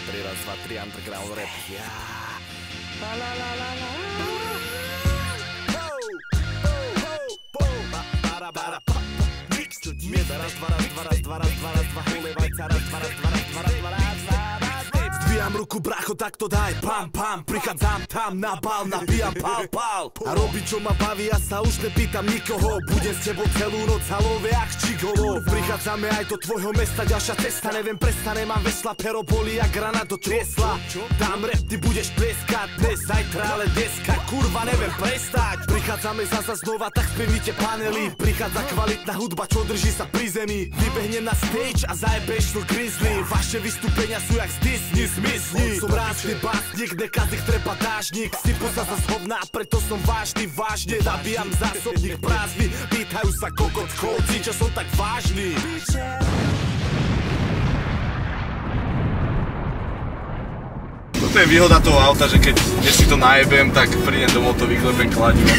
3, raz, 2, 3, underground rap. Ja. La la la la la. Raz, dva, raz, dva, raz, dva, raz, dva, raz, dva, hulevajca, raz, dva, raz, dva, raz, dva, raz, dva, raz, zdvíjam ruku, bracho, tak to daj, pam, pam, prichádzam tam na bal, nabíjam pal, pal. A robím, čo ma baví, ja sa už nepýtam nikoho, budem s tebou celú noc halové jak čigolo. Prichádzame aj do tvojho mesta, ďalšia cesta, neviem, prestane, mám vesla, pero boli jak rana do triesla. Dám rap, ty budeš tlieskať, dnes, zajtra, ale dneska, kurva, neviem prestať. Prichádzame zasa znova, tak spevnite panely, prichádza kvalitná hudba, čo drží sa pri zemi. Vybehnem na stage a zajebeš to grizzly, vaše vystúpenia sú jak z Disney, zmizni. Som rázny básnik, nekazých treba dážnik, sypu sa za hovná, preto som vážny, vážne nabíjam zásobník prázdny, pýtajú sa kokot chodci, čo som tak vážny. Toto je výhoda toho auta, že keď si to najebem, tak prídem domov, to vyklepem kladivo.